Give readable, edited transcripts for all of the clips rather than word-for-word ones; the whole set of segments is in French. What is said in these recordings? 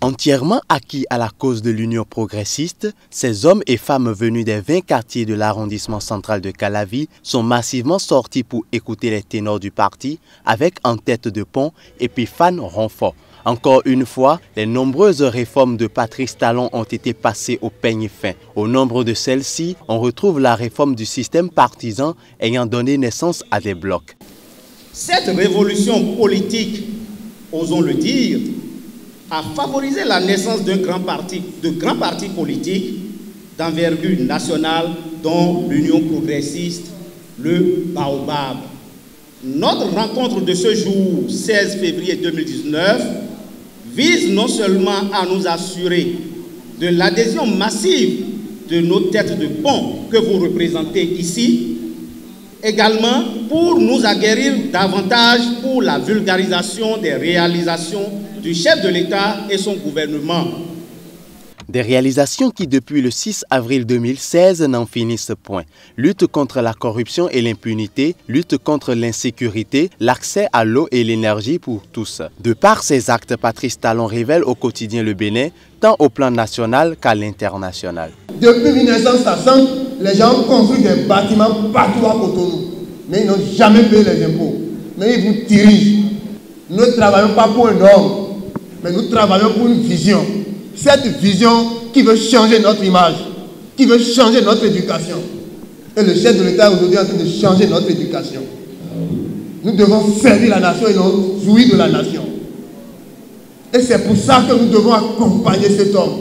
Entièrement acquis à la cause de l'Union progressiste, ces hommes et femmes venus des 20 quartiers de l'arrondissement central de Calavi sont massivement sortis pour écouter les ténors du parti avec en tête de pont Epiphane Ronfort. Encore une fois, les nombreuses réformes de Patrice Talon ont été passées au peigne fin. Au nombre de celles-ci, on retrouve la réforme du système partisan ayant donné naissance à des blocs. Cette révolution politique, osons le dire, a favorisé la naissance de grands partis politiques d'envergure nationale, dont l'Union progressiste, le Baobab. Notre rencontre de ce jour, 16 février 2019, vise non seulement à nous assurer de l'adhésion massive de nos têtes de pont que vous représentez ici, également pour nous aguerrir davantage pour la vulgarisation des réalisations du chef de l'État et son gouvernement. Des réalisations qui, depuis le 6 avril 2016, n'en finissent point. Lutte contre la corruption et l'impunité, lutte contre l'insécurité, l'accès à l'eau et l'énergie pour tous. De par ces actes, Patrice Talon révèle au quotidien Le Bénin, tant au plan national qu'à l'international. Depuis 1960, les gens ont construit des bâtiments partout à Cotonou, mais ils n'ont jamais payé les impôts. Mais ils vous dirigent. Nous ne travaillons pas pour un homme, mais nous travaillons pour une vision. Cette vision qui veut changer notre image, qui veut changer notre éducation. Et le chef de l'État est aujourd'hui en train de changer notre éducation. Nous devons servir la nation et non jouir de la nation. Et c'est pour ça que nous devons accompagner cet homme.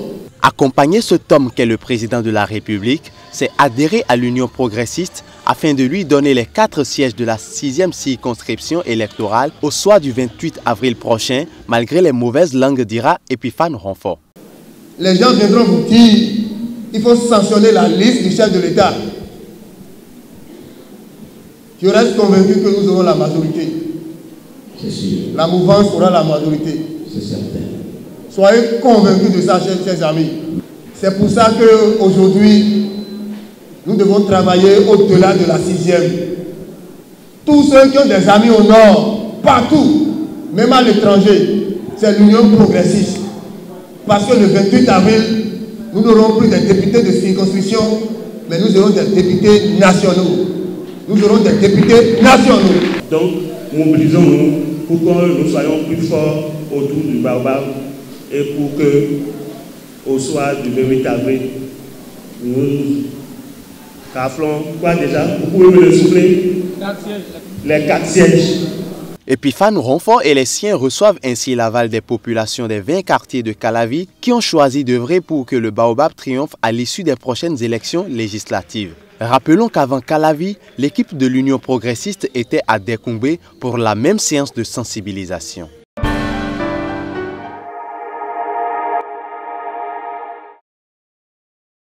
Accompagner cet homme qu'est le président de la République, c'est adhérer à l'Union progressiste afin de lui donner les 4 sièges de la 6e circonscription électorale au soir du 28 avril prochain, malgré les mauvaises langues, dira Epiphane Ronfort. Les gens viendront vous dire qu'il faut sanctionner la liste du chef de l'État. Je reste convaincu que nous aurons la majorité. C'est sûr. La mouvance aura la majorité. C'est certain. Soyez convaincus de ça, chers amis. C'est pour ça qu'aujourd'hui, nous devons travailler au-delà de la 6e. Tous ceux qui ont des amis au nord, partout, même à l'étranger, c'est l'Union progressiste. Parce que le 28 avril, nous n'aurons plus des députés de circonscription, mais nous aurons des députés nationaux. Nous aurons des députés nationaux. Donc, mobilisons-nous pour que nous soyons plus forts autour du Baobab et pour que, au soir du 28 avril, nous raflons quoi déjà? Vous pouvez me le souffler? 4 sièges. Les 4 sièges. Epiphane Ronfort et les siens reçoivent ainsi l'aval des populations des 20 quartiers de Calavi qui ont choisi d'œuvrer pour que le Baobab triomphe à l'issue des prochaines élections législatives. Rappelons qu'avant Calavi, l'équipe de l'Union progressiste était à Dékoumbé pour la même séance de sensibilisation.